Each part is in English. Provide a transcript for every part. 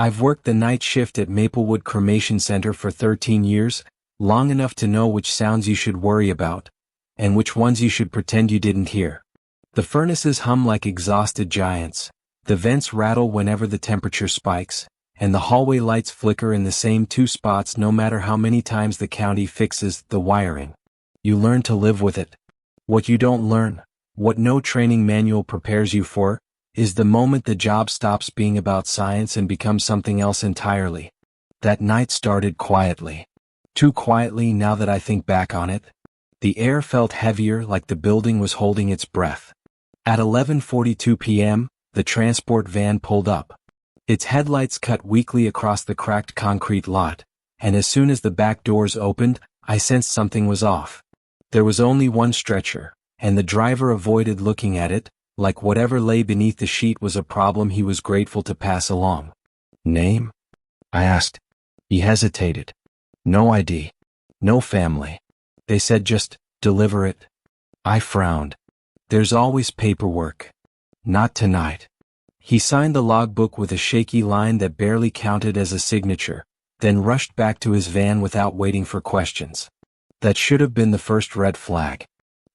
I've worked the night shift at Maplewood Cremation Center for 13 years, long enough to know which sounds you should worry about, and which ones you should pretend you didn't hear. The furnaces hum like exhausted giants, the vents rattle whenever the temperature spikes, and the hallway lights flicker in the same two spots no matter how many times the county fixes the wiring. You learn to live with it. What you don't learn, what no training manual prepares you for, is the moment the job stops being about science and becomes something else entirely. That night started quietly. Too quietly now that I think back on it. The air felt heavier, like the building was holding its breath. At 11:42 p.m., the transport van pulled up. Its headlights cut weakly across the cracked concrete lot, and as soon as the back doors opened, I sensed something was off. There was only one stretcher, and the driver avoided looking at it, like whatever lay beneath the sheet was a problem he was grateful to pass along. "Name?" I asked. He hesitated. "No ID. No family." They said just, "Deliver it." I frowned. "There's always paperwork." "Not tonight." He signed the logbook with a shaky line that barely counted as a signature, then rushed back to his van without waiting for questions. That should have been the first red flag.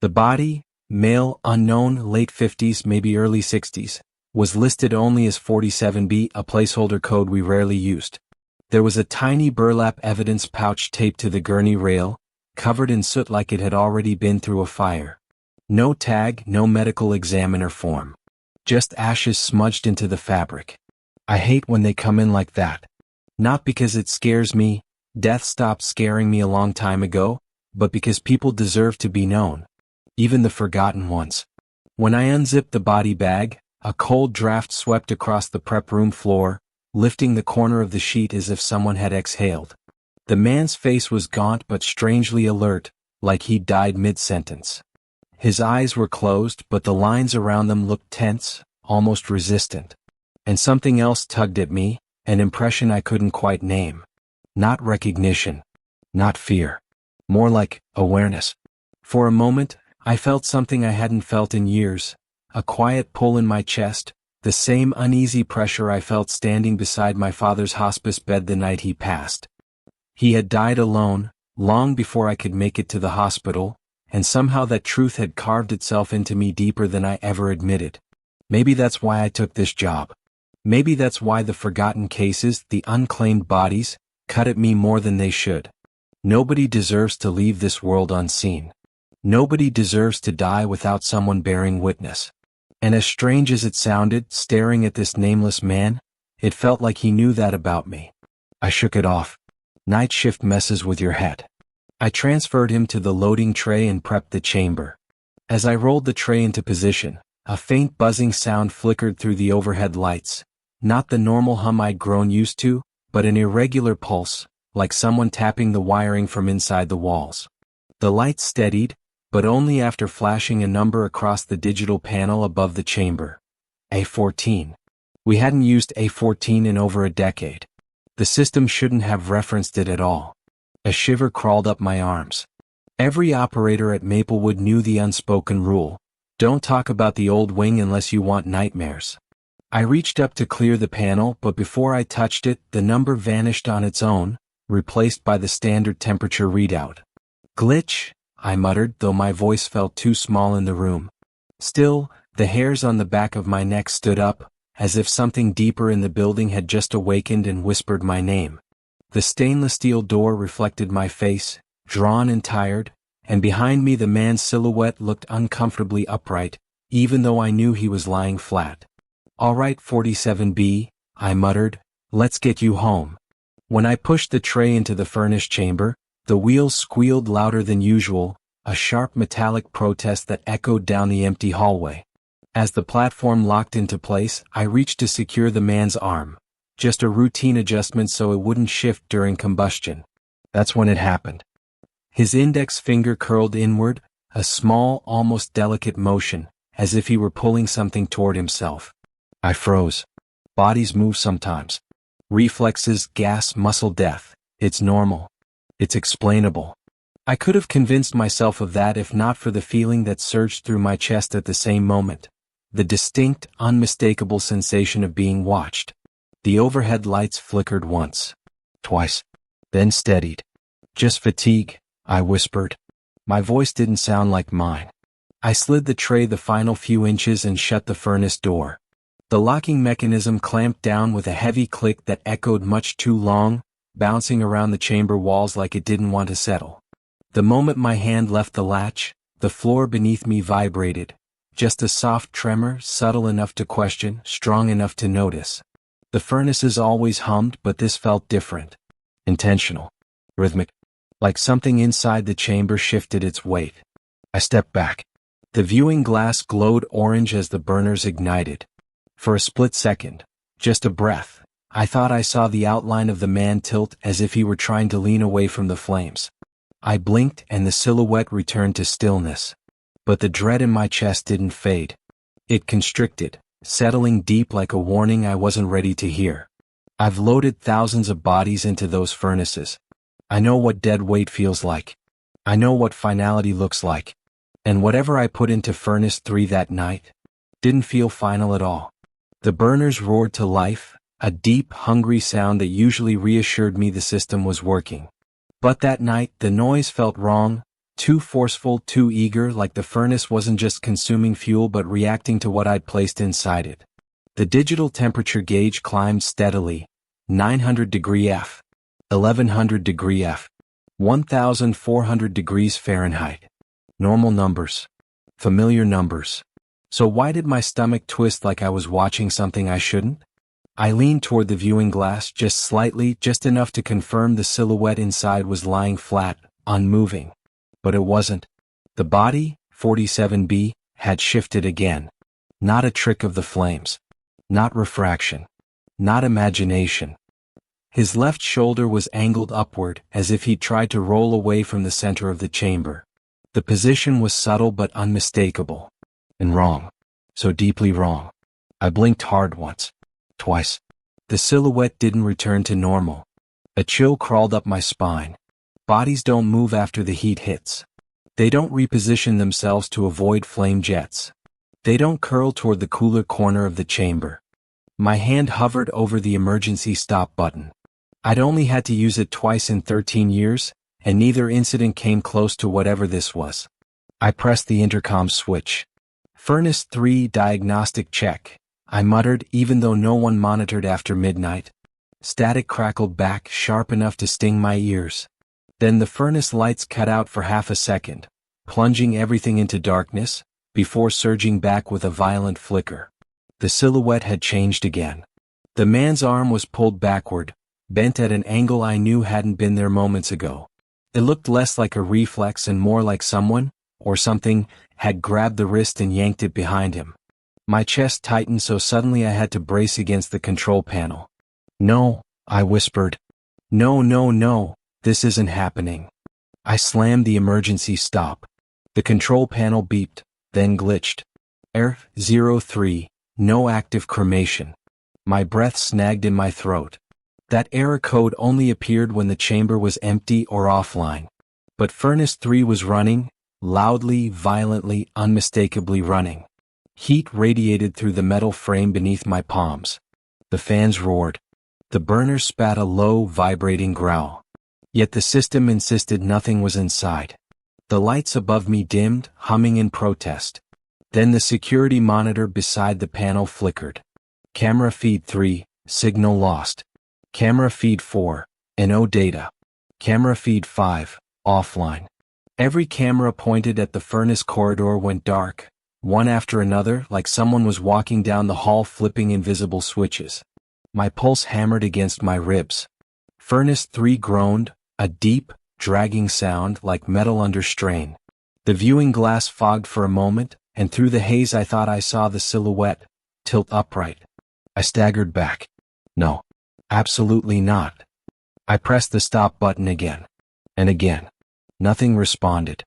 The body, male, unknown, late 50s, maybe early 60s, was listed only as 47B, a placeholder code we rarely used. There was a tiny burlap evidence pouch taped to the gurney rail, covered in soot like it had already been through a fire. No tag, no medical examiner form. Just ashes smudged into the fabric. I hate when they come in like that. Not because it scares me, death stopped scaring me a long time ago, but because people deserve to be known. Even the forgotten ones. When I unzipped the body bag, a cold draft swept across the prep room floor, lifting the corner of the sheet as if someone had exhaled. The man's face was gaunt but strangely alert, like he'd died mid-sentence. His eyes were closed, but the lines around them looked tense, almost resistant. And something else tugged at me, an impression I couldn't quite name. Not recognition. Not fear. More like awareness. For a moment, I felt something I hadn't felt in years, a quiet pull in my chest, the same uneasy pressure I felt standing beside my father's hospice bed the night he passed. He had died alone, long before I could make it to the hospital, and somehow that truth had carved itself into me deeper than I ever admitted. Maybe that's why I took this job. Maybe that's why the forgotten cases, the unclaimed bodies, cut at me more than they should. Nobody deserves to leave this world unseen. Nobody deserves to die without someone bearing witness. And as strange as it sounded, staring at this nameless man, it felt like he knew that about me. I shook it off. Night shift messes with your head. I transferred him to the loading tray and prepped the chamber. As I rolled the tray into position, a faint buzzing sound flickered through the overhead lights, not the normal hum I'd grown used to, but an irregular pulse, like someone tapping the wiring from inside the walls. The lights steadied, but only after flashing a number across the digital panel above the chamber. A14. We hadn't used A14 in over a decade. The system shouldn't have referenced it at all. A shiver crawled up my arms. Every operator at Maplewood knew the unspoken rule: don't talk about the old wing unless you want nightmares. I reached up to clear the panel, but before I touched it, the number vanished on its own, replaced by the standard temperature readout. "Glitch," I muttered, though my voice felt too small in the room. Still, the hairs on the back of my neck stood up, as if something deeper in the building had just awakened and whispered my name. The stainless steel door reflected my face, drawn and tired, and behind me the man's silhouette looked uncomfortably upright, even though I knew he was lying flat. "All right, 47B, I muttered, "let's get you home." When I pushed the tray into the furnace chamber, the wheels squealed louder than usual, a sharp metallic protest that echoed down the empty hallway. As the platform locked into place, I reached to secure the man's arm. Just a routine adjustment so it wouldn't shift during combustion. That's when it happened. His index finger curled inward, a small, almost delicate motion, as if he were pulling something toward himself. I froze. Bodies move sometimes. Reflexes, gas, muscle death. It's normal. It's explainable. I could have convinced myself of that if not for the feeling that surged through my chest at the same moment. The distinct, unmistakable sensation of being watched. The overhead lights flickered once, twice, then steadied. "Just fatigue," I whispered. My voice didn't sound like mine. I slid the tray the final few inches and shut the furnace door. The locking mechanism clamped down with a heavy click that echoed much too long, bouncing around the chamber walls like it didn't want to settle. The moment my hand left the latch, the floor beneath me vibrated. Just a soft tremor, subtle enough to question, strong enough to notice. The furnaces always hummed, but this felt different. Intentional. Rhythmic. Like something inside the chamber shifted its weight. I stepped back. The viewing glass glowed orange as the burners ignited. For a split second, just a breath, I thought I saw the outline of the man tilt as if he were trying to lean away from the flames. I blinked and the silhouette returned to stillness. But the dread in my chest didn't fade. It constricted, settling deep like a warning I wasn't ready to hear. I've loaded thousands of bodies into those furnaces. I know what dead weight feels like. I know what finality looks like. And whatever I put into Furnace 3 that night didn't feel final at all. The burners roared to life, a deep, hungry sound that usually reassured me the system was working. But that night, the noise felt wrong, too forceful, too eager, like the furnace wasn't just consuming fuel but reacting to what I'd placed inside it. The digital temperature gauge climbed steadily, 900 degree F, 1100 degree F, 1400 degrees Fahrenheit. Normal numbers. Familiar numbers. So why did my stomach twist like I was watching something I shouldn't? I leaned toward the viewing glass just slightly, just enough to confirm the silhouette inside was lying flat, unmoving. But it wasn't. The body, 47B, had shifted again. Not a trick of the flames. Not refraction. Not imagination. His left shoulder was angled upward, as if he'd tried to roll away from the center of the chamber. The position was subtle but unmistakable. And wrong. So deeply wrong. I blinked hard once. Twice. The silhouette didn't return to normal. A chill crawled up my spine. Bodies don't move after the heat hits. They don't reposition themselves to avoid flame jets. They don't curl toward the cooler corner of the chamber. My hand hovered over the emergency stop button. I'd only had to use it twice in 13 years, and neither incident came close to whatever this was. I pressed the intercom switch. Furnace 3 diagnostic check, I muttered, even though no one monitored after midnight. Static crackled back, sharp enough to sting my ears. Then the furnace lights cut out for half a second, plunging everything into darkness, before surging back with a violent flicker. The silhouette had changed again. The man's arm was pulled backward, bent at an angle I knew hadn't been there moments ago. It looked less like a reflex and more like someone, or something, had grabbed the wrist and yanked it behind him. My chest tightened so suddenly I had to brace against the control panel. "No," I whispered. "No, no, no, this isn't happening." I slammed the emergency stop. The control panel beeped, then glitched. Error 03, no active cremation. My breath snagged in my throat. That error code only appeared when the chamber was empty or offline. But Furnace 3 was running, loudly, violently, unmistakably running. Heat radiated through the metal frame beneath my palms. The fans roared. The burner spat a low, vibrating growl. Yet the system insisted nothing was inside. The lights above me dimmed, humming in protest. Then the security monitor beside the panel flickered. Camera feed 3, signal lost. Camera feed 4, no data. Camera feed 5, offline. Every camera pointed at the furnace corridor went dark, one after another, like someone was walking down the hall flipping invisible switches. My pulse hammered against my ribs. Furnace 3 groaned, a deep, dragging sound like metal under strain. The viewing glass fogged for a moment, and through the haze I thought I saw the silhouette tilt upright. I staggered back. No, absolutely not. I pressed the stop button again. And again. Nothing responded.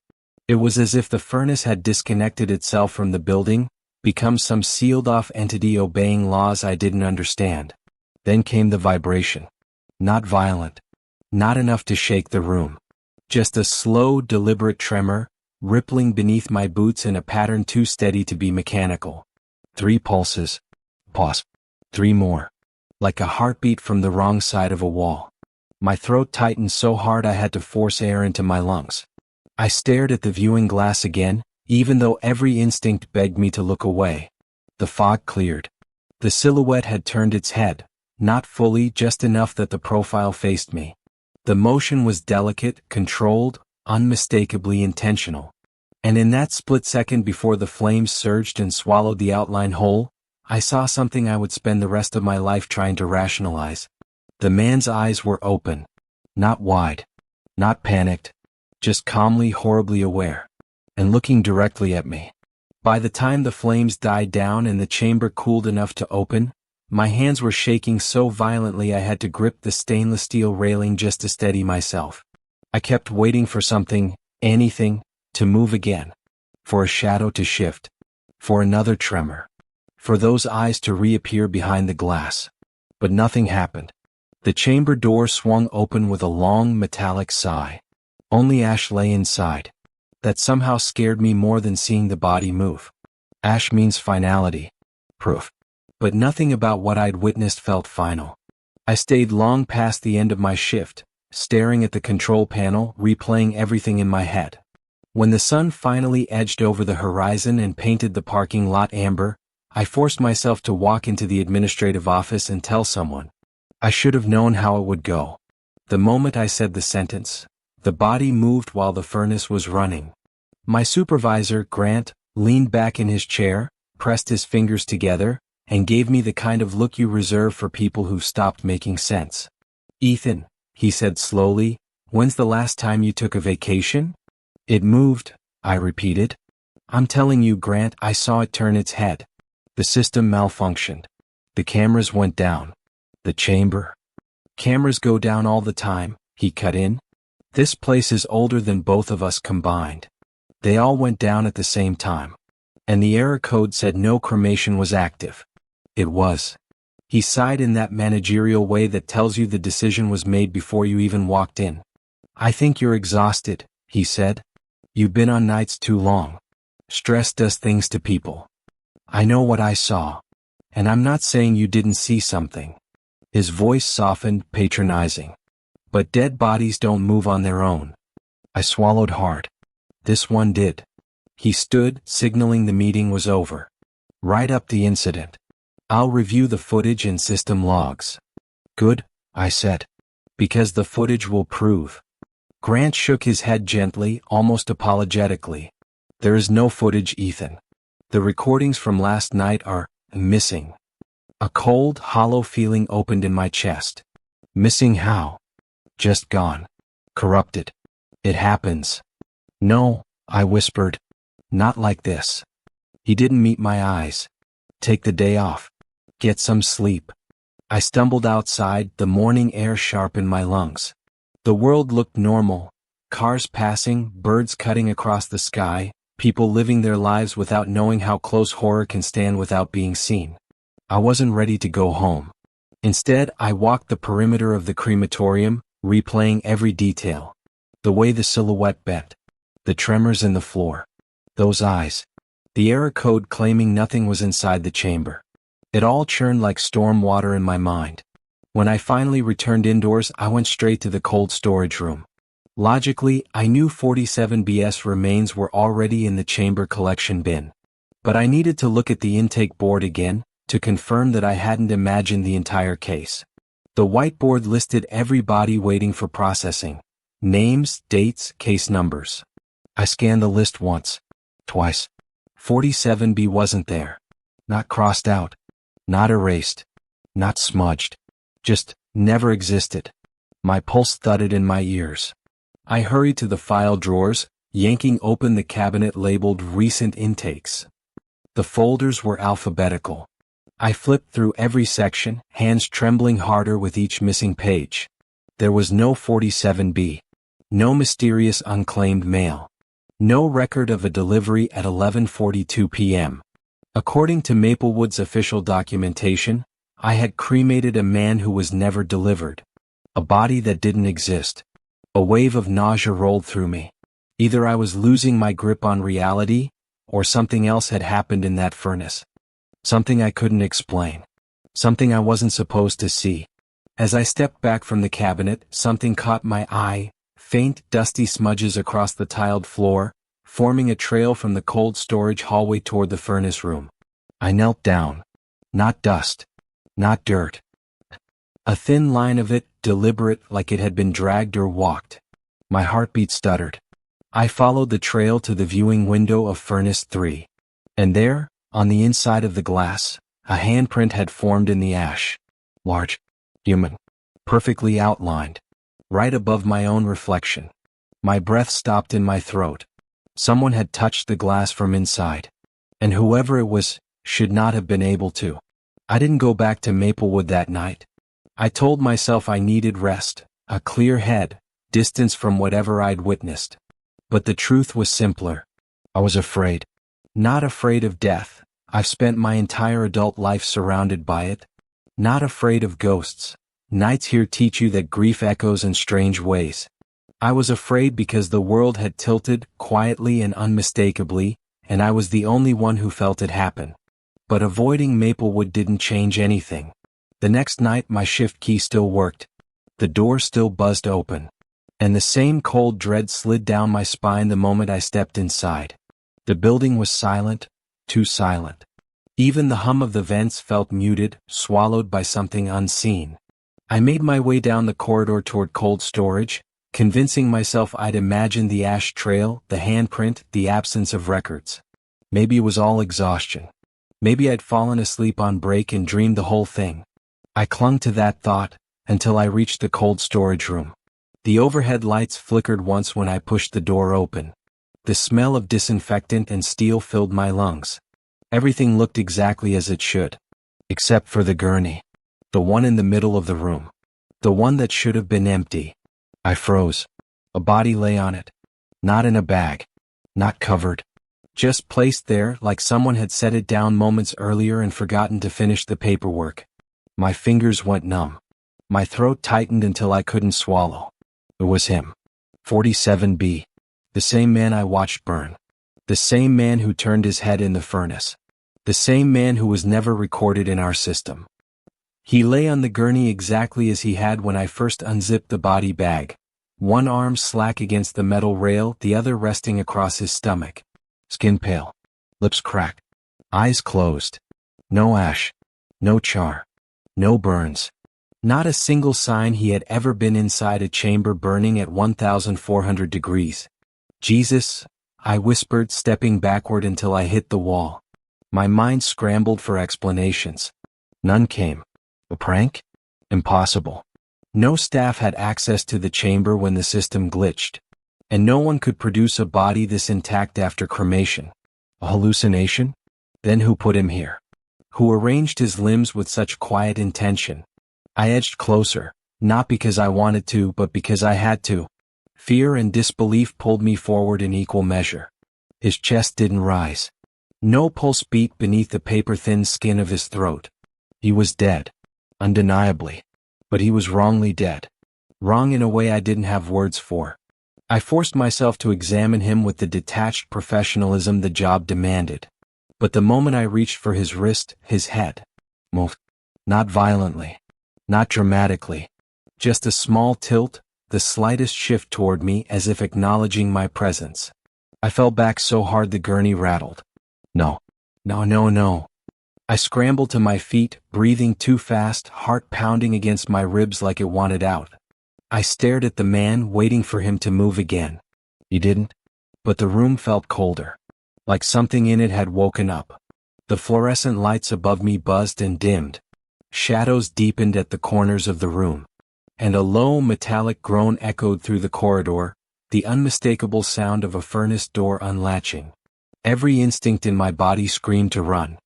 It was as if the furnace had disconnected itself from the building, become some sealed-off entity obeying laws I didn't understand. Then came the vibration. Not violent. Not enough to shake the room. Just a slow, deliberate tremor, rippling beneath my boots in a pattern too steady to be mechanical. 3 pulses. Pause. 3 more. like a heartbeat from the wrong side of a wall. My throat tightened so hard I had to force air into my lungs. I stared at the viewing glass again, even though every instinct begged me to look away. The fog cleared. The silhouette had turned its head, not fully, just enough that the profile faced me. The motion was delicate, controlled, unmistakably intentional. And in that split second before the flames surged and swallowed the outline whole, I saw something I would spend the rest of my life trying to rationalize. The man's eyes were open. Not wide. Not panicked. Just calmly, horribly aware. And looking directly at me. By the time the flames died down and the chamber cooled enough to open, my hands were shaking so violently I had to grip the stainless steel railing just to steady myself. I kept waiting for something, anything, to move again. For a shadow to shift. For another tremor. For those eyes to reappear behind the glass. But nothing happened. The chamber door swung open with a long metallic sigh. Only ash lay inside. That somehow scared me more than seeing the body move. Ash means finality. Proof. But nothing about what I'd witnessed felt final. I stayed long past the end of my shift, staring at the control panel, replaying everything in my head. When the sun finally edged over the horizon and painted the parking lot amber, I forced myself to walk into the administrative office and tell someone. I should have known how it would go. The moment I said the sentence, the body moved while the furnace was running. My supervisor, Grant, leaned back in his chair, pressed his fingers together, and gave me the kind of look you reserve for people who've stopped making sense. "Ethan," he said slowly, "when's the last time you took a vacation?" "It moved," I repeated. "I'm telling you, Grant, I saw it turn its head. The system malfunctioned. The cameras went down. The chamber." "Cameras go down all the time," he cut in. "This place is older than both of us combined. They all went down at the same time. And the error code said no cremation was active. It was." He sighed in that managerial way that tells you the decision was made before you even walked in. "I think you're exhausted," he said. "You've been on nights too long. Stress does things to people. I know what I saw. And I'm not saying you didn't see something." His voice softened, patronizing. "But dead bodies don't move on their own." I swallowed hard. This one did. He stood, signaling the meeting was over. "Write up the incident. I'll review the footage and system logs." "Good," I said. "Because the footage will prove." Grant shook his head gently, almost apologetically. "There is no footage, Ethan. The recordings from last night are missing." A cold, hollow feeling opened in my chest. Missing how? Just gone. Corrupted. It happens. "No," I whispered. "Not like this." He didn't meet my eyes. "Take the day off. Get some sleep." I stumbled outside, the morning air sharp in my lungs. The world looked normal. Cars passing, birds cutting across the sky, people living their lives without knowing how close horror can stand without being seen. I wasn't ready to go home. Instead, I walked the perimeter of the crematorium, replaying every detail. The way the silhouette bent. The tremors in the floor. Those eyes. The error code claiming nothing was inside the chamber. It all churned like storm water in my mind. When I finally returned indoors, I went straight to the cold storage room. Logically, I knew 47BS remains were already in the chamber collection bin. But I needed to look at the intake board again, to confirm that I hadn't imagined the entire case. The whiteboard listed every body waiting for processing. Names, dates, case numbers. I scanned the list once. Twice. 47B wasn't there. Not crossed out. Not erased. Not smudged. Just never existed. My pulse thudded in my ears. I hurried to the file drawers, yanking open the cabinet labeled Recent Intakes. The folders were alphabetical. I flipped through every section, hands trembling harder with each missing page. There was no 47B. No mysterious unclaimed mail. No record of a delivery at 11:42 p.m. According to Maplewood's official documentation, I had cremated a man who was never delivered. A body that didn't exist. A wave of nausea rolled through me. Either I was losing my grip on reality, or something else had happened in that furnace. Something I couldn't explain. something I wasn't supposed to see. As I stepped back from the cabinet, something caught my eye, faint, dusty smudges across the tiled floor, forming a trail from the cold storage hallway toward the furnace room. I knelt down. Not dust. Not dirt. A thin line of it, deliberate, like it had been dragged or walked. My heartbeat stuttered. I followed the trail to the viewing window of Furnace 3. And there, on the inside of the glass, a handprint had formed in the ash. Large. Human. Perfectly outlined. Right above my own reflection. My breath stopped in my throat. Someone had touched the glass from inside. And whoever it was, should not have been able to. I didn't go back to Maplewood that night. I told myself I needed rest, a clear head, distance from whatever I'd witnessed. But the truth was simpler. I was afraid. Not afraid of death. I've spent my entire adult life surrounded by it. Not afraid of ghosts. Nights here teach you that grief echoes in strange ways. I was afraid because the world had tilted, quietly and unmistakably, and I was the only one who felt it happen. But avoiding Maplewood didn't change anything. The next night my shift key still worked. The door still buzzed open. And the same cold dread slid down my spine the moment I stepped inside. The building was silent, too silent. Even the hum of the vents felt muted, swallowed by something unseen. I made my way down the corridor toward cold storage, convincing myself I'd imagined the ash trail, the handprint, the absence of records. Maybe it was all exhaustion. Maybe I'd fallen asleep on break and dreamed the whole thing. I clung to that thought, until I reached the cold storage room. The overhead lights flickered once when I pushed the door open. The smell of disinfectant and steel filled my lungs. Everything looked exactly as it should. Except for the gurney. The one in the middle of the room. The one that should have been empty. I froze. A body lay on it. Not in a bag. Not covered. Just placed there like someone had set it down moments earlier and forgotten to finish the paperwork. My fingers went numb. My throat tightened until I couldn't swallow. It was him. 47B. The same man I watched burn. The same man who turned his head in the furnace. The same man who was never recorded in our system. He lay on the gurney exactly as he had when I first unzipped the body bag. One arm slack against the metal rail, the other resting across his stomach. Skin pale. Lips cracked. Eyes closed. No ash. No char. No burns. Not a single sign he had ever been inside a chamber burning at 1,400 degrees. Jesus, I whispered, stepping backward until I hit the wall. My mind scrambled for explanations. None came. A prank? Impossible. No staff had access to the chamber when the system glitched. And no one could produce a body this intact after cremation. A hallucination? Then who put him here? Who arranged his limbs with such quiet intention? I edged closer, not because I wanted to, but because I had to. Fear and disbelief pulled me forward in equal measure. His chest didn't rise. No pulse beat beneath the paper-thin skin of his throat. He was dead. Undeniably. But he was wrongly dead. Wrong in a way I didn't have words for. I forced myself to examine him with the detached professionalism the job demanded. But the moment I reached for his wrist, his head moved. Not violently. Not dramatically. Just a small tilt, the slightest shift toward me as if acknowledging my presence. I fell back so hard the gurney rattled. No. No, no, no. I scrambled to my feet, breathing too fast, heart pounding against my ribs like it wanted out. I stared at the man, waiting for him to move again. He didn't. But the room felt colder. Like something in it had woken up. The fluorescent lights above me buzzed and dimmed. Shadows deepened at the corners of the room. And a low metallic groan echoed through the corridor, the unmistakable sound of a furnace door unlatching. Every instinct in my body screamed to run.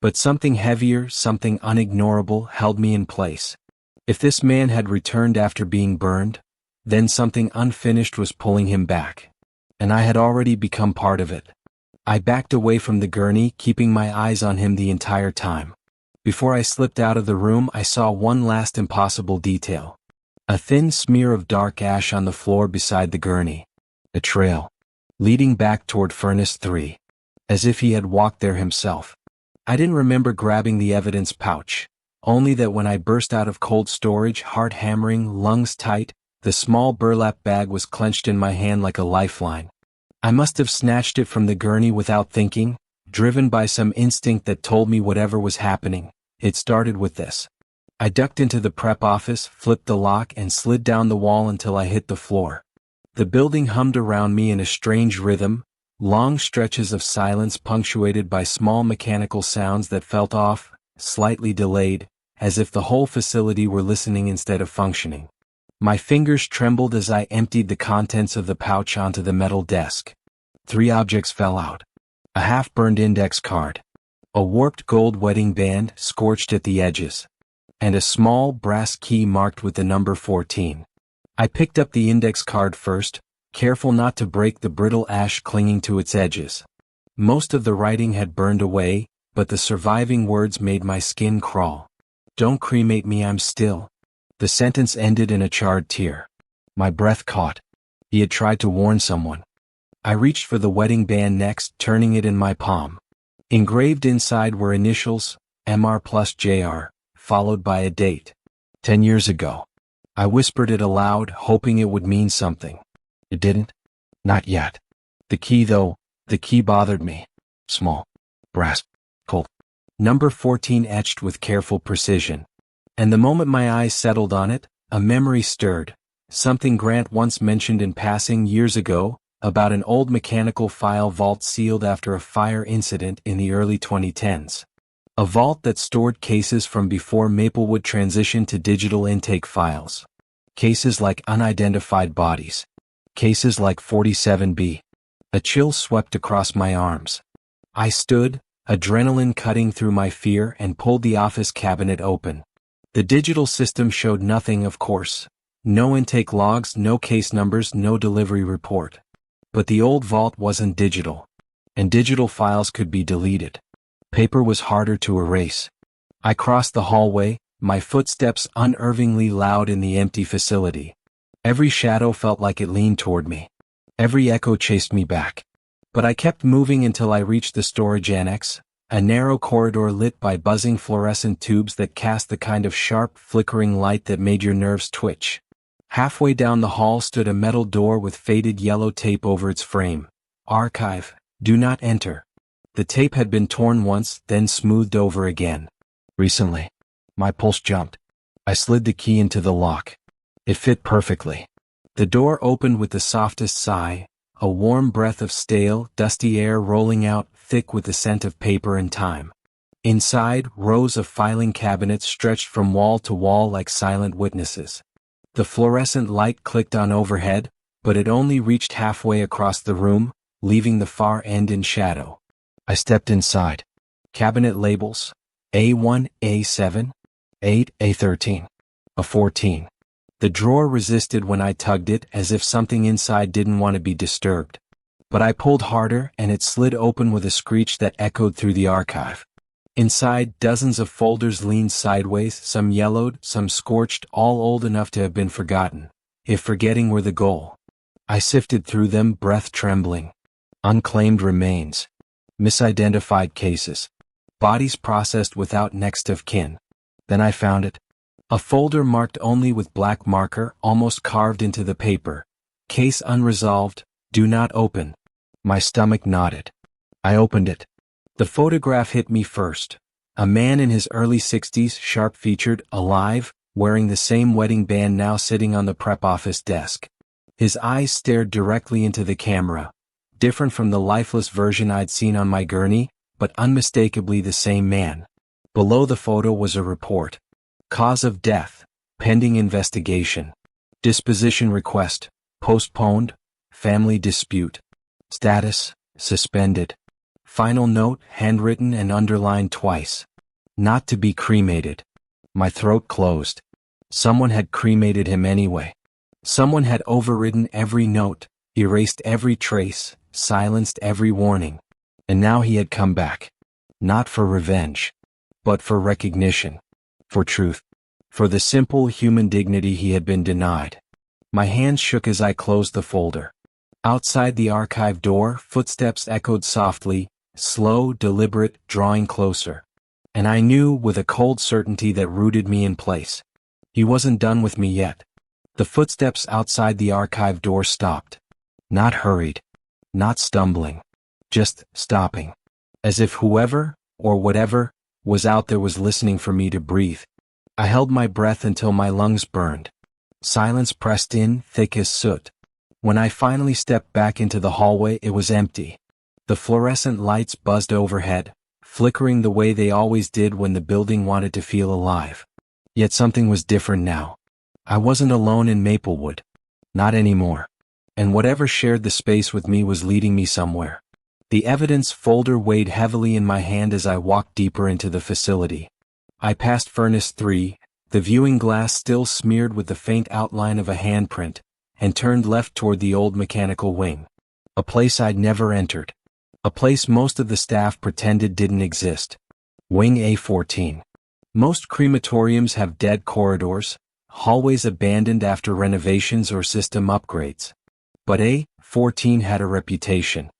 But something heavier, something unignorable, held me in place. If this man had returned after being burned, then something unfinished was pulling him back. And I had already become part of it. I backed away from the gurney, keeping my eyes on him the entire time. Before I slipped out of the room, I saw one last impossible detail. A thin smear of dark ash on the floor beside the gurney. A trail. Leading back toward Furnace 3. As if he had walked there himself. I didn't remember grabbing the evidence pouch. only that when I burst out of cold storage, heart hammering, lungs tight, the small burlap bag was clenched in my hand like a lifeline. I must have snatched it from the gurney without thinking, driven by some instinct that told me whatever was happening. It started with this. I ducked into the prep office, flipped the lock, and slid down the wall until I hit the floor. The building hummed around me in a strange rhythm, long stretches of silence punctuated by small mechanical sounds that felt off, slightly delayed, as if the whole facility were listening instead of functioning. My fingers trembled as I emptied the contents of the pouch onto the metal desk. 3 objects fell out. A half-burned index card. A warped gold wedding band scorched at the edges. And a small brass key marked with the number 14. I picked up the index card first, careful not to break the brittle ash clinging to its edges. Most of the writing had burned away, but the surviving words made my skin crawl. "Don't cremate me, I'm still." The sentence ended in a charred tear. My breath caught. He had tried to warn someone. I reached for the wedding band next, turning it in my palm. Engraved inside were initials, MR plus JR, followed by a date. 10 years ago. I whispered it aloud, hoping it would mean something. It didn't. Not yet. The key though, the key bothered me. Small. Brass. Cold. Number 14 etched with careful precision. And the moment my eyes settled on it, a memory stirred. Something Grant once mentioned in passing years ago, about an old mechanical file vault sealed after a fire incident in the early 2010s. A vault that stored cases from before Maplewood transitioned to digital intake files. Cases like unidentified bodies. Cases like 47B. A chill swept across my arms. I stood, adrenaline cutting through my fear, and pulled the office cabinet open. The digital system showed nothing, of course. No intake logs, no case numbers, no delivery report. But the old vault wasn't digital. And digital files could be deleted. Paper was harder to erase. I crossed the hallway, my footsteps unnervingly loud in the empty facility. Every shadow felt like it leaned toward me. Every echo chased me back. But I kept moving until I reached the storage annex, a narrow corridor lit by buzzing fluorescent tubes that cast the kind of sharp, flickering light that made your nerves twitch. Halfway down the hall stood a metal door with faded yellow tape over its frame. Archive. Do not enter. The tape had been torn once, then smoothed over again. Recently. My pulse jumped. I slid the key into the lock. It fit perfectly. The door opened with the softest sigh, a warm breath of stale, dusty air rolling out, thick with the scent of paper and time. Inside, rows of filing cabinets stretched from wall to wall like silent witnesses. The fluorescent light clicked on overhead, but it only reached halfway across the room, leaving the far end in shadow. I stepped inside. Cabinet labels. A1, A7, 8, A13, A14. The drawer resisted when I tugged it, as if something inside didn't want to be disturbed. But I pulled harder, and it slid open with a screech that echoed through the archive. Inside, dozens of folders leaned sideways, some yellowed, some scorched, all old enough to have been forgotten, if forgetting were the goal. I sifted through them, breath trembling. Unclaimed remains. Misidentified cases. Bodies processed without next of kin. Then I found it. A folder marked only with black marker, almost carved into the paper. Case unresolved, do not open. My stomach knotted. I opened it. The photograph hit me first. A man in his early 60s, sharp-featured, alive, wearing the same wedding band now sitting on the prep office desk. His eyes stared directly into the camera. Different from the lifeless version I'd seen on my gurney, but unmistakably the same man. Below the photo was a report. Cause of death, pending investigation. Disposition request, postponed, family dispute. Status, suspended. Final note, handwritten and underlined twice. Not to be cremated. My throat closed. Someone had cremated him anyway. Someone had overridden every note, erased every trace, silenced every warning. And now he had come back. Not for revenge. But for recognition. For truth. For the simple human dignity he had been denied. My hands shook as I closed the folder. Outside the archive door, footsteps echoed softly, slow, deliberate, drawing closer. And I knew with a cold certainty that rooted me in place. He wasn't done with me yet. The footsteps outside the archive door stopped. Not hurried. Not stumbling. Just stopping. As if whoever, or whatever, was out there was listening for me to breathe. I held my breath until my lungs burned. Silence pressed in, thick as soot. When I finally stepped back into the hallway, it was empty. The fluorescent lights buzzed overhead, flickering the way they always did when the building wanted to feel alive. Yet something was different now. I wasn't alone in Maplewood. Not anymore. And whatever shared the space with me was leading me somewhere. The evidence folder weighed heavily in my hand as I walked deeper into the facility. I passed Furnace 3, the viewing glass still smeared with the faint outline of a handprint, and turned left toward the old mechanical wing. A place I'd never entered. A place most of the staff pretended didn't exist. Wing A14. Most crematoriums have dead corridors, hallways abandoned after renovations or system upgrades. But A14 had a reputation.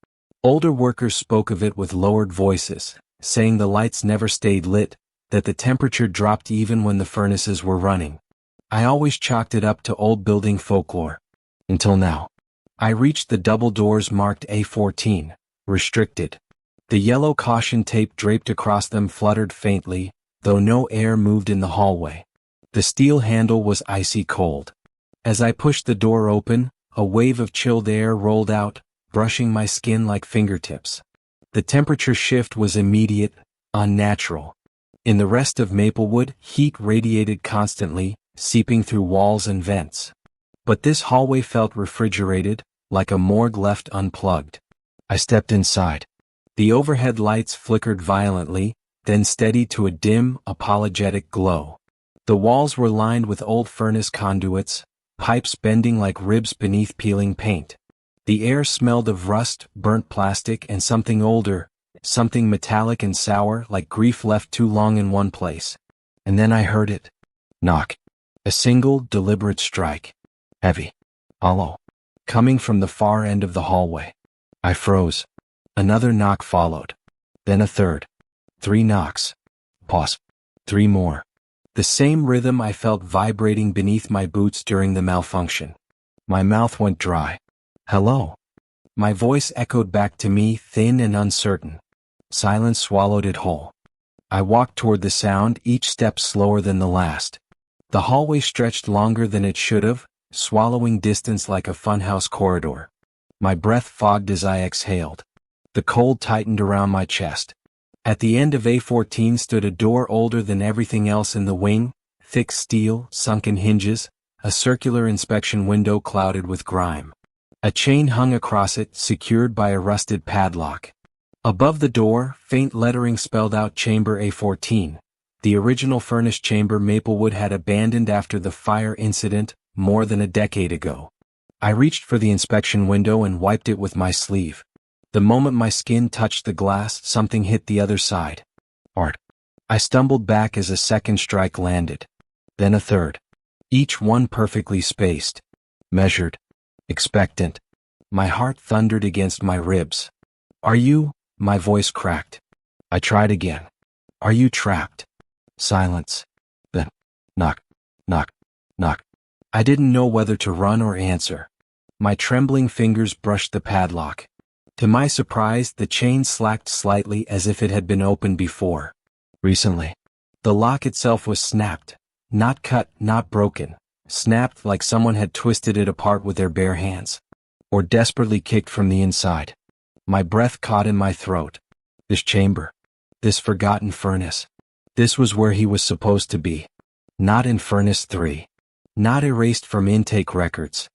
Older workers spoke of it with lowered voices, saying the lights never stayed lit, that the temperature dropped even when the furnaces were running. I always chalked it up to old building folklore. Until now. I reached the double doors marked A14, restricted. The yellow caution tape draped across them fluttered faintly, though no air moved in the hallway. The steel handle was icy cold. As I pushed the door open, a wave of chilled air rolled out, brushing my skin like fingertips. The temperature shift was immediate, unnatural. In the rest of Maplewood, heat radiated constantly, seeping through walls and vents. But this hallway felt refrigerated, like a morgue left unplugged. I stepped inside. The overhead lights flickered violently, then steadied to a dim, apologetic glow. The walls were lined with old furnace conduits, pipes bending like ribs beneath peeling paint. The air smelled of rust, burnt plastic, and something older, something metallic and sour like grief left too long in one place. And then I heard it. Knock. A single, deliberate strike. Heavy. Hollow. Coming from the far end of the hallway. I froze. Another knock followed. Then a third. 3 knocks. Pause. 3 more. The same rhythm I felt vibrating beneath my boots during the malfunction. My mouth went dry. Hello. My voice echoed back to me, thin and uncertain. Silence swallowed it whole. I walked toward the sound, each step slower than the last. The hallway stretched longer than it should have, swallowing distance like a funhouse corridor. My breath fogged as I exhaled. The cold tightened around my chest. At the end of A14 stood a door older than everything else in the wing, thick steel, sunken hinges, a circular inspection window clouded with grime. A chain hung across it, secured by a rusted padlock. Above the door, faint lettering spelled out Chamber A14, the original furnace chamber Maplewood had abandoned after the fire incident more than a decade ago. I reached for the inspection window and wiped it with my sleeve. The moment my skin touched the glass, something hit the other side. Art. I stumbled back as a second strike landed. Then a third. Each one perfectly spaced. Measured. Expectant. My heart thundered against my ribs. Are you? My voice cracked. I tried again. Are you trapped? Silence. Then. Knock. Knock. Knock. I didn't know whether to run or answer. My trembling fingers brushed the padlock. To my surprise, the chain slacked slightly as if it had been opened before. Recently. The lock itself was snapped. Not cut, not broken. Snapped like someone had twisted it apart with their bare hands. Or desperately kicked from the inside. My breath caught in my throat. This chamber. This forgotten furnace. This was where he was supposed to be. Not in Furnace 3. Not erased from intake records.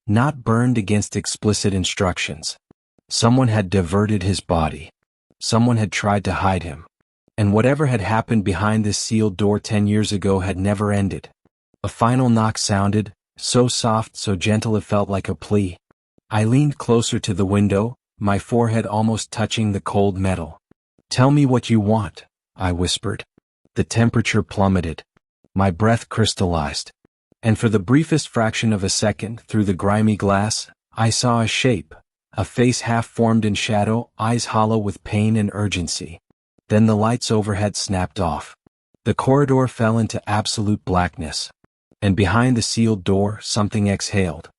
Not burned against explicit instructions. Someone had diverted his body. Someone had tried to hide him. And whatever had happened behind this sealed door 10 years ago had never ended. A final knock sounded, so soft, so gentle it felt like a plea. I leaned closer to the window, my forehead almost touching the cold metal. Tell me what you want, I whispered. The temperature plummeted. My breath crystallized. And for the briefest fraction of a second, through the grimy glass, I saw a shape. A face half formed in shadow, eyes hollow with pain and urgency. Then the lights overhead snapped off. The corridor fell into absolute blackness. And behind the sealed door, something exhaled.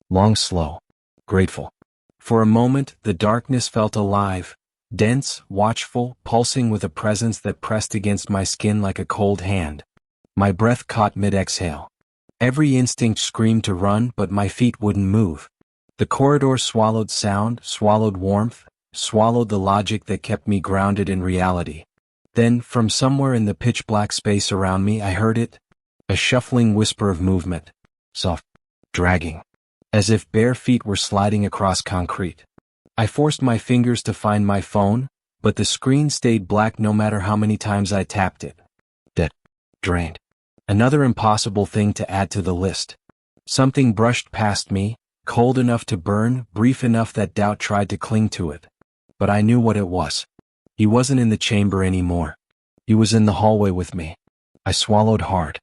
Long, slow, grateful. For a moment, the darkness felt alive, dense, watchful, pulsing with a presence that pressed against my skin like a cold hand. My breath caught mid-exhale. Every instinct screamed to run, but my feet wouldn't move. The corridor swallowed sound, swallowed warmth, swallowed the logic that kept me grounded in reality. Then, from somewhere in the pitch-black space around me, I heard it. A shuffling whisper of movement. Soft. Dragging. As if bare feet were sliding across concrete. I forced my fingers to find my phone, but the screen stayed black no matter how many times I tapped it. Dead. Drained. Another impossible thing to add to the list. Something brushed past me, cold enough to burn, brief enough that doubt tried to cling to it. But I knew what it was. He wasn't in the chamber anymore. He was in the hallway with me. I swallowed hard.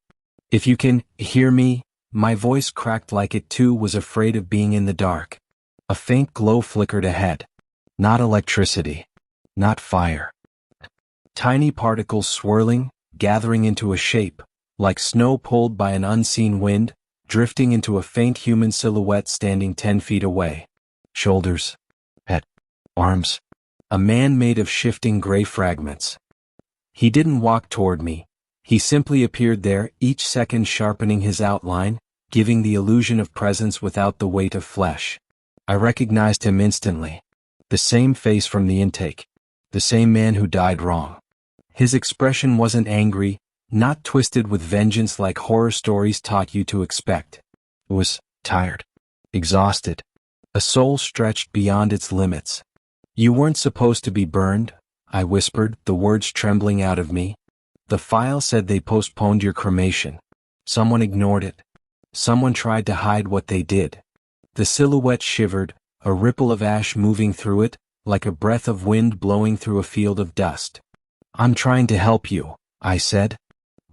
If you can hear me, my voice cracked like it too was afraid of being in the dark. A faint glow flickered ahead. Not electricity. Not fire. Tiny particles swirling, gathering into a shape, like snow pulled by an unseen wind, drifting into a faint human silhouette standing 10 feet away. Shoulders. Head. Arms. A man made of shifting gray fragments. He didn't walk toward me. He simply appeared there, each second sharpening his outline, giving the illusion of presence without the weight of flesh. I recognized him instantly. The same face from the intake. The same man who died wrong. His expression wasn't angry, not twisted with vengeance like horror stories taught you to expect. It was tired. Exhausted. A soul stretched beyond its limits. You weren't supposed to be burned, I whispered, the words trembling out of me. The file said they postponed your cremation. Someone ignored it. Someone tried to hide what they did. The silhouette shivered, a ripple of ash moving through it, like a breath of wind blowing through a field of dust. I'm trying to help you, I said.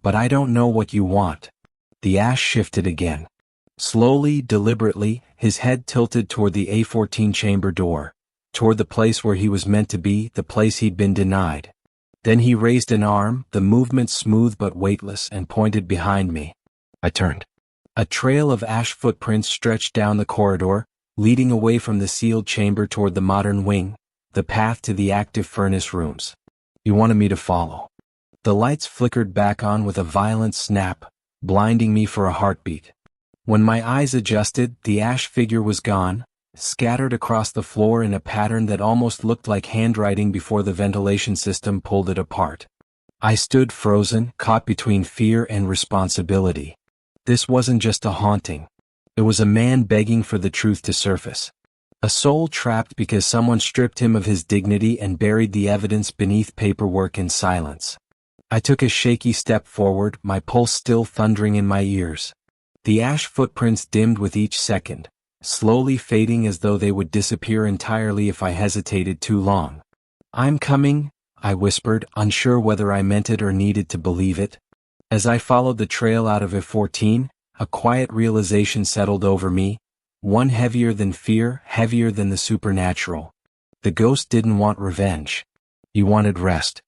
But I don't know what you want. The ash shifted again. Slowly, deliberately, his head tilted toward the A14 chamber door, toward the place where he was meant to be, the place he'd been denied. Then he raised an arm, the movement smooth but weightless, and pointed behind me. I turned. A trail of ash footprints stretched down the corridor, leading away from the sealed chamber toward the modern wing, the path to the active furnace rooms. He wanted me to follow. The lights flickered back on with a violent snap, blinding me for a heartbeat. When my eyes adjusted, the ash figure was gone, scattered across the floor in a pattern that almost looked like handwriting before the ventilation system pulled it apart. I stood frozen, caught between fear and responsibility. This wasn't just a haunting. It was a man begging for the truth to surface. A soul trapped because someone stripped him of his dignity and buried the evidence beneath paperwork in silence. I took a shaky step forward, my pulse still thundering in my ears. The ash footprints dimmed with each second, slowly fading as though they would disappear entirely if I hesitated too long. I'm coming, I whispered, unsure whether I meant it or needed to believe it. As I followed the trail out of A14, a quiet realization settled over me, one heavier than fear, heavier than the supernatural. The ghost didn't want revenge. He wanted rest.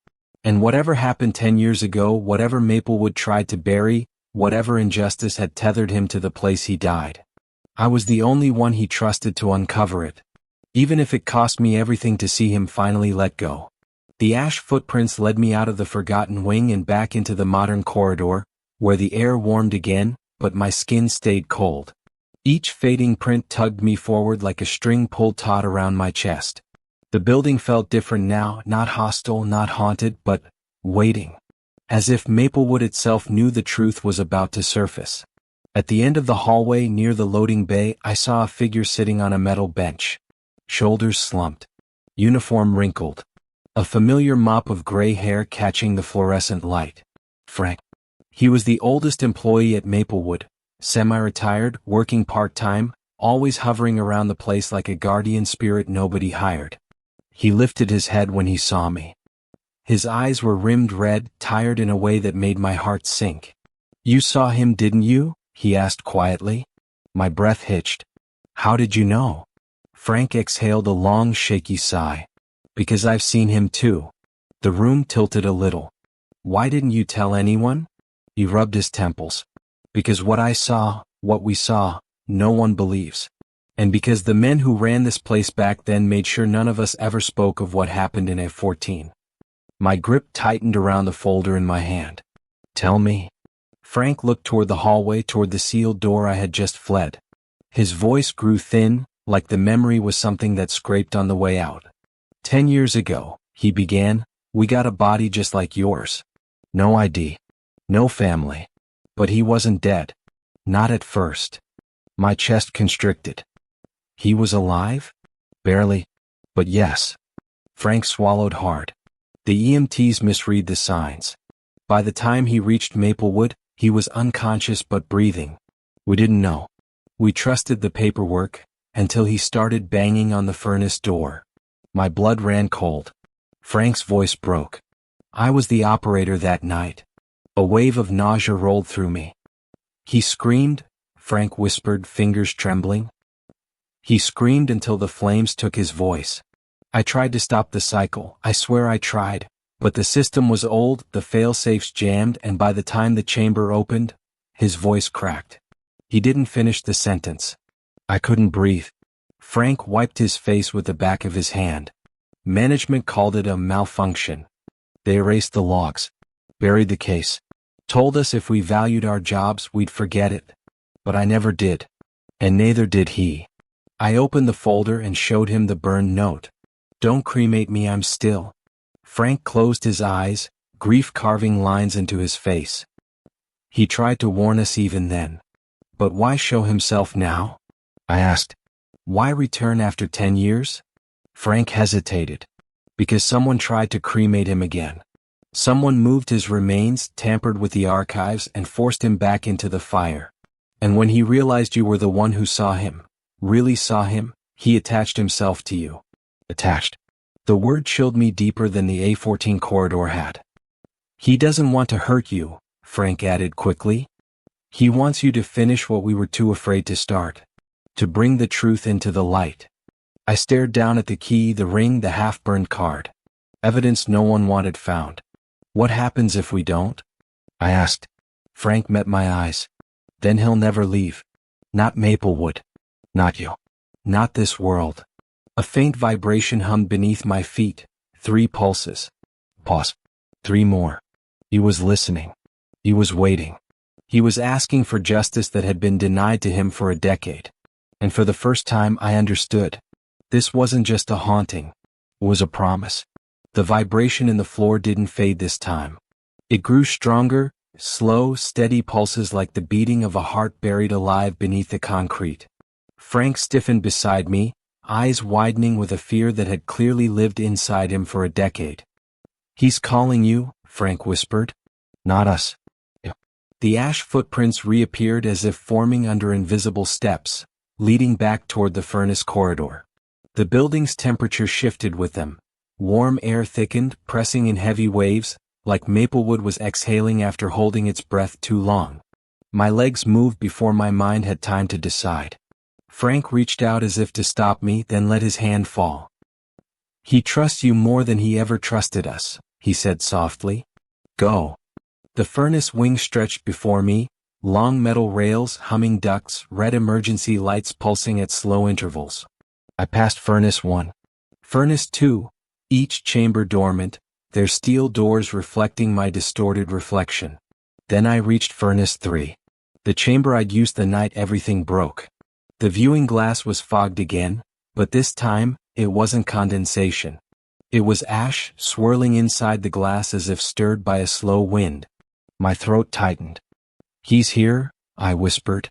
And whatever happened 10 years ago, whatever Maplewood tried to bury, whatever injustice had tethered him to the place he died, I was the only one he trusted to uncover it, even if it cost me everything to see him finally let go. The ash footprints led me out of the forgotten wing and back into the modern corridor, where the air warmed again, but my skin stayed cold. Each fading print tugged me forward like a string pulled taut around my chest. The building felt different now, not hostile, not haunted, but waiting. As if Maplewood itself knew the truth was about to surface. At the end of the hallway near the loading bay, I saw a figure sitting on a metal bench. Shoulders slumped. Uniform wrinkled. A familiar mop of gray hair catching the fluorescent light. Frank. He was the oldest employee at Maplewood, semi-retired, working part-time, always hovering around the place like a guardian spirit nobody hired. He lifted his head when he saw me. His eyes were rimmed red, tired in a way that made my heart sink. "You saw him, didn't you?" he asked quietly. My breath hitched. "How did you know?" Frank exhaled a long, shaky sigh. "Because I've seen him too. The room tilted a little. Why didn't you tell anyone? He rubbed his temples. Because what I saw, what we saw, no one believes. And because the men who ran this place back then made sure none of us ever spoke of what happened in F-14. My grip tightened around the folder in my hand. Tell me. Frank looked toward the hallway, toward the sealed door I had just fled. His voice grew thin, like the memory was something that scraped on the way out. 10 years ago, he began, we got a body just like yours. No ID. No family. But he wasn't dead. Not at first. My chest constricted. He was alive? Barely. But yes. Frank swallowed hard. The EMTs misread the signs. By the time he reached Maplewood, he was unconscious but breathing. We didn't know. We trusted the paperwork, until he started banging on the furnace door. My blood ran cold. Frank's voice broke. I was the operator that night. A wave of nausea rolled through me. He screamed, Frank whispered, fingers trembling. He screamed until the flames took his voice. I tried to stop the cycle, I swear I tried, but the system was old, the fail-safes jammed, and by the time the chamber opened, his voice cracked. He didn't finish the sentence. I couldn't breathe. Frank wiped his face with the back of his hand. Management called it a malfunction. They erased the logs, buried the case, told us if we valued our jobs we'd forget it. But I never did. And neither did he. I opened the folder and showed him the burned note. Don't cremate me, I'm still. Frank closed his eyes, grief carving lines into his face. He tried to warn us even then. But why show himself now? I asked. Why return after 10 years? Frank hesitated. Because someone tried to cremate him again. Someone moved his remains, tampered with the archives, and forced him back into the fire. And when he realized you were the one who saw him, really saw him, he attached himself to you. Attached. The word chilled me deeper than the A14 corridor had. He doesn't want to hurt you, Frank added quickly. He wants you to finish what we were too afraid to start. To bring the truth into the light. I stared down at the key, the ring, the half-burned card. Evidence no one wanted found. What happens if we don't? I asked. Frank met my eyes. Then he'll never leave. Not Maplewood. Not you. Not this world. A faint vibration hummed beneath my feet. 3 pulses. Pause. 3 more. He was listening. He was waiting. He was asking for justice that had been denied to him for a decade. And for the first time I understood. This wasn't just a haunting. It was a promise. The vibration in the floor didn't fade this time. It grew stronger, slow, steady pulses like the beating of a heart buried alive beneath the concrete. Frank stiffened beside me, eyes widening with a fear that had clearly lived inside him for a decade. He's calling you, Frank whispered. Not us. The ash footprints reappeared as if forming under invisible steps, leading back toward the furnace corridor. The building's temperature shifted with them. Warm air thickened, pressing in heavy waves, like Maplewood was exhaling after holding its breath too long. My legs moved before my mind had time to decide. Frank reached out as if to stop me, then let his hand fall. He trusts you more than he ever trusted us, he said softly. Go. The furnace wing stretched before me, long metal rails, humming ducts, red emergency lights pulsing at slow intervals. I passed Furnace 1. Furnace 2, each chamber dormant, their steel doors reflecting my distorted reflection. Then I reached Furnace 3. The chamber I'd used the night everything broke. The viewing glass was fogged again, but this time, it wasn't condensation. It was ash, swirling inside the glass as if stirred by a slow wind. My throat tightened. He's here, I whispered.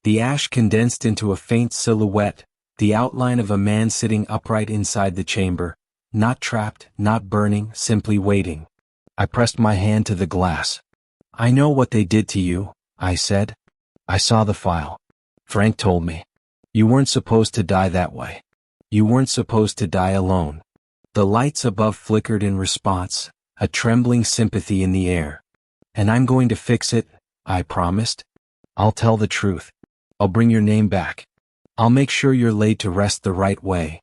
The ash condensed into a faint silhouette, the outline of a man sitting upright inside the chamber, not trapped, not burning, simply waiting. I pressed my hand to the glass. I know what they did to you, I said. I saw the file. Frank told me. You weren't supposed to die that way. You weren't supposed to die alone. The lights above flickered in response, a trembling sympathy in the air. And I'm going to fix it, I promised. I'll tell the truth. I'll bring your name back. I'll make sure you're laid to rest the right way.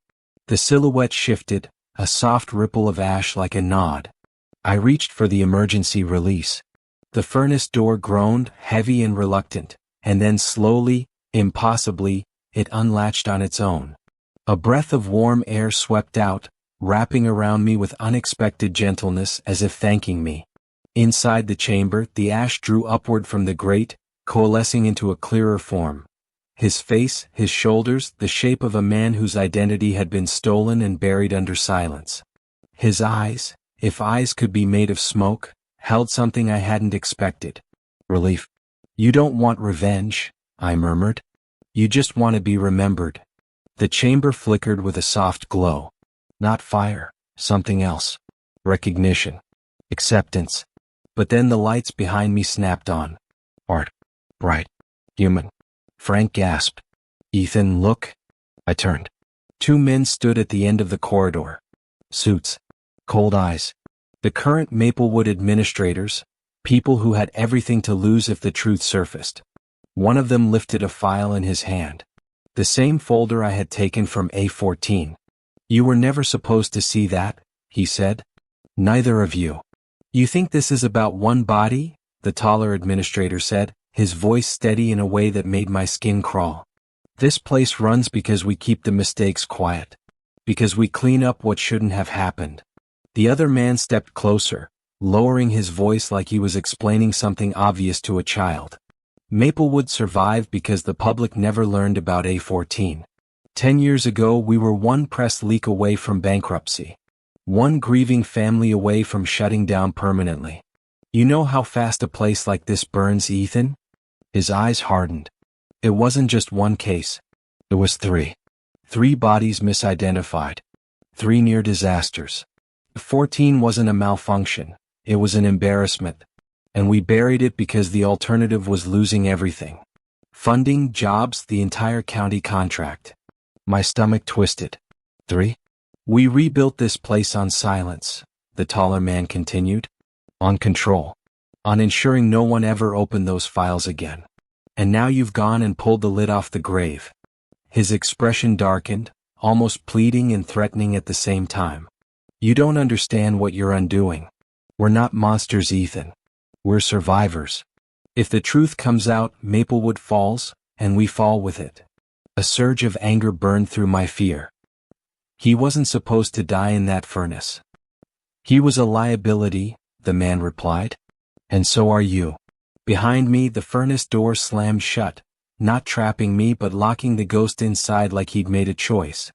The silhouette shifted, a soft ripple of ash like a nod. I reached for the emergency release. The furnace door groaned, heavy and reluctant, and then slowly, impossibly, it unlatched on its own. A breath of warm air swept out, wrapping around me with unexpected gentleness as if thanking me. Inside the chamber, the ash drew upward from the grate, coalescing into a clearer form. His face, his shoulders, the shape of a man whose identity had been stolen and buried under silence. His eyes, if eyes could be made of smoke, held something I hadn't expected. Relief. You don't want revenge, I murmured. You just want to be remembered. The chamber flickered with a soft glow. Not fire, something else. Recognition. Acceptance. But then the lights behind me snapped on. Art. Bright. Human. Frank gasped. Ethan, look. I turned. Two men stood at the end of the corridor. Suits. Cold eyes. The current Maplewood administrators, people who had everything to lose if the truth surfaced. One of them lifted a file in his hand. The same folder I had taken from A14. You were never supposed to see that, he said. Neither of you. You think this is about one body? The taller administrator said, his voice steady in a way that made my skin crawl. This place runs because we keep the mistakes quiet. Because we clean up what shouldn't have happened. The other man stepped closer, lowering his voice like he was explaining something obvious to a child. Maplewood survived because the public never learned about A14. 10 years ago we were one press leak away from bankruptcy. One grieving family away from shutting down permanently. You know how fast a place like this burns, Ethan? His eyes hardened. It wasn't just one case. It was 3. 3 bodies misidentified. 3 near disasters. 14 wasn't a malfunction, it was an embarrassment. And we buried it because the alternative was losing everything. Funding, jobs, the entire county contract. My stomach twisted. 3. We rebuilt this place on silence, the taller man continued. On control. On ensuring no one ever opened those files again. And now you've gone and pulled the lid off the grave. His expression darkened, almost pleading and threatening at the same time. You don't understand what you're undoing. We're not monsters, Ethan. We're survivors. If the truth comes out, Maplewood falls, and we fall with it. A surge of anger burned through my fear. He wasn't supposed to die in that furnace. He was a liability, the man replied. And so are you. Behind me, the furnace door slammed shut, not trapping me but locking the ghost inside like he'd made a choice.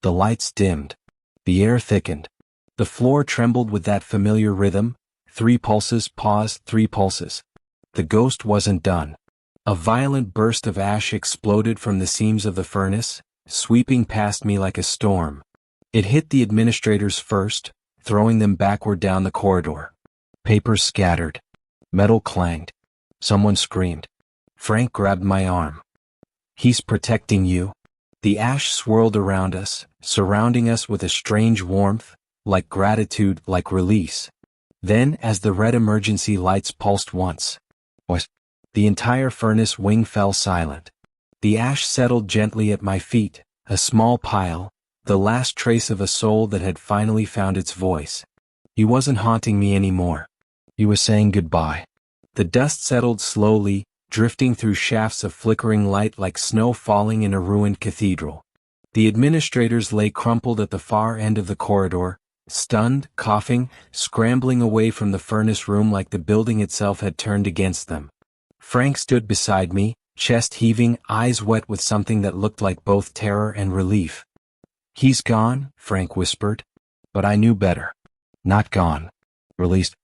The lights dimmed. The air thickened. The floor trembled with that familiar rhythm, 3 pulses, pause, 3 pulses. The ghost wasn't done. A violent burst of ash exploded from the seams of the furnace, sweeping past me like a storm. It hit the administrators first, throwing them backward down the corridor. Papers scattered. Metal clanged. Someone screamed. Frank grabbed my arm. He's protecting you. The ash swirled around us, surrounding us with a strange warmth, like gratitude, like release. Then, as the red emergency lights pulsed once, the entire furnace wing fell silent. The ash settled gently at my feet, a small pile, the last trace of a soul that had finally found its voice. He wasn't haunting me anymore. He was saying goodbye. The dust settled slowly, drifting through shafts of flickering light like snow falling in a ruined cathedral. The administrators lay crumpled at the far end of the corridor, stunned, coughing, scrambling away from the furnace room like the building itself had turned against them. Frank stood beside me, chest heaving, eyes wet with something that looked like both terror and relief. He's gone, Frank whispered. But I knew better. Not gone. Released.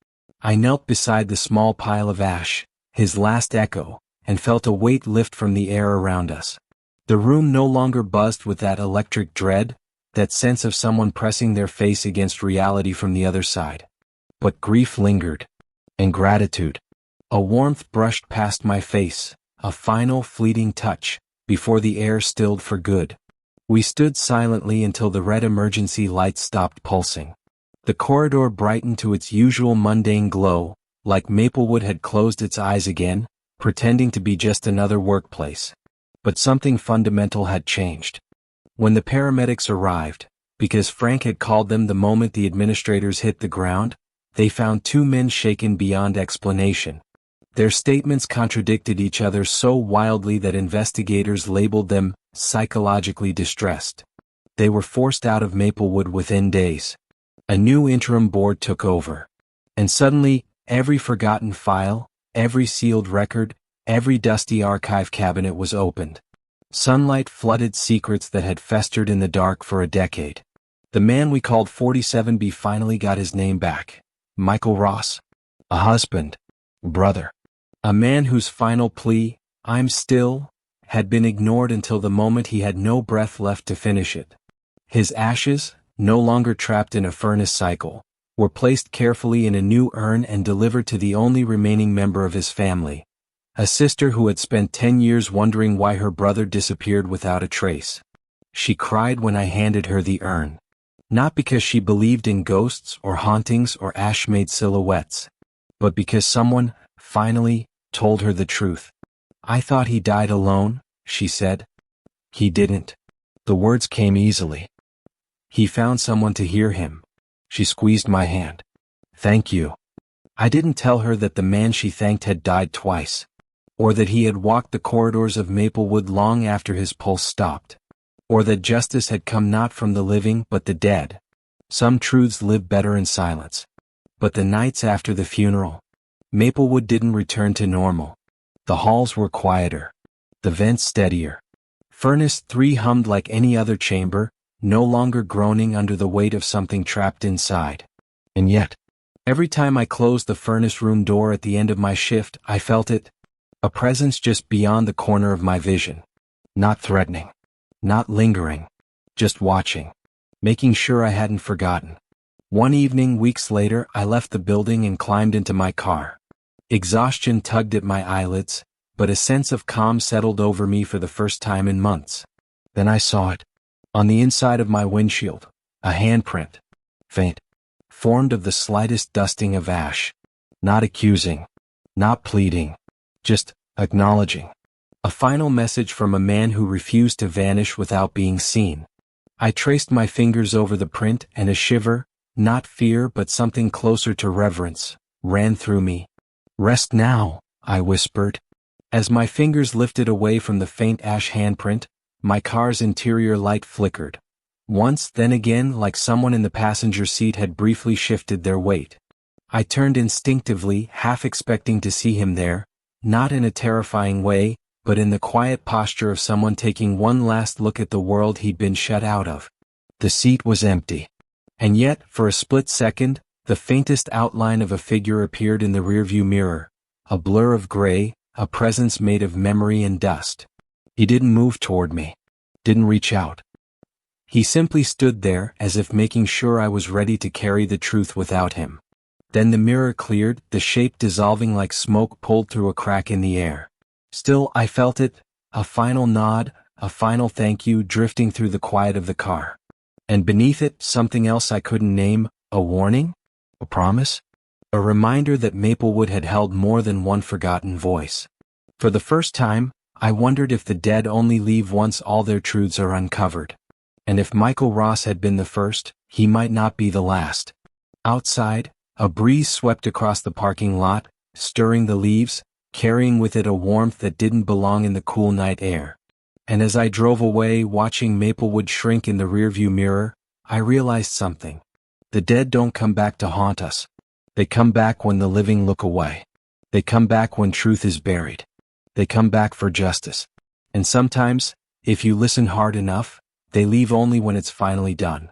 I knelt beside the small pile of ash, his last echo, and felt a weight lift from the air around us. The room no longer buzzed with that electric dread, that sense of someone pressing their face against reality from the other side. But grief lingered. And gratitude. A warmth brushed past my face, a final fleeting touch, before the air stilled for good. We stood silently until the red emergency lights stopped pulsing. The corridor brightened to its usual mundane glow, like Maplewood had closed its eyes again, pretending to be just another workplace. But something fundamental had changed. When the paramedics arrived, because Frank had called them the moment the administrators hit the ground, they found two men shaken beyond explanation. Their statements contradicted each other so wildly that investigators labeled them psychologically distressed. They were forced out of Maplewood within days. A new interim board took over. And suddenly, every forgotten file, every sealed record, every dusty archive cabinet was opened. Sunlight flooded secrets that had festered in the dark for a decade. The man we called 47B finally got his name back. Michael Ross. A husband. Brother. A man whose final plea, "I'm still," had been ignored until the moment he had no breath left to finish it. His ashes, no longer trapped in a furnace cycle, were placed carefully in a new urn and delivered to the only remaining member of his family, a sister who had spent 10 years wondering why her brother disappeared without a trace. She cried when I handed her the urn. Not because she believed in ghosts or hauntings or ash-made silhouettes, but because someone, finally, told her the truth. "I thought he died alone," she said. "He didn't." The words came easily. "He found someone to hear him." She squeezed my hand. "Thank you." I didn't tell her that the man she thanked had died twice, or that he had walked the corridors of Maplewood long after his pulse stopped, or that justice had come not from the living but the dead. Some truths live better in silence. But the nights after the funeral, Maplewood didn't return to normal. The halls were quieter, the vents steadier. Furnace 3 hummed like any other chamber, no longer groaning under the weight of something trapped inside. And yet, every time I closed the furnace room door at the end of my shift, I felt it, a presence just beyond the corner of my vision. Not threatening, not lingering, just watching, making sure I hadn't forgotten. One evening weeks later, I left the building and climbed into my car. Exhaustion tugged at my eyelids, but a sense of calm settled over me for the first time in months. Then I saw it. On the inside of my windshield, a handprint. Faint. Formed of the slightest dusting of ash. Not accusing. Not pleading. Just acknowledging. A final message from a man who refused to vanish without being seen. I traced my fingers over the print and a shiver, not fear but something closer to reverence, ran through me. "Rest now," I whispered. As my fingers lifted away from the faint ash handprint, my car's interior light flickered. Once, then again, like someone in the passenger seat had briefly shifted their weight. I turned instinctively, half expecting to see him there, not in a terrifying way, but in the quiet posture of someone taking one last look at the world he'd been shut out of. The seat was empty. And yet, for a split second, the faintest outline of a figure appeared in the rearview mirror, a blur of gray, a presence made of memory and dust. He didn't move toward me, didn't reach out. He simply stood there as if making sure I was ready to carry the truth without him. Then the mirror cleared, the shape dissolving like smoke pulled through a crack in the air. Still, I felt it, a final nod, a final thank you drifting through the quiet of the car. And beneath it, something else I couldn't name, a warning? A promise? A reminder that Maplewood had held more than one forgotten voice. For the first time, I wondered if the dead only leave once all their truths are uncovered. And if Michael Ross had been the first, he might not be the last. Outside, a breeze swept across the parking lot, stirring the leaves, carrying with it a warmth that didn't belong in the cool night air. And as I drove away, watching Maplewood shrink in the rearview mirror, I realized something. The dead don't come back to haunt us. They come back when the living look away. They come back when truth is buried. They come back for justice. And sometimes, if you listen hard enough, they leave only when it's finally done.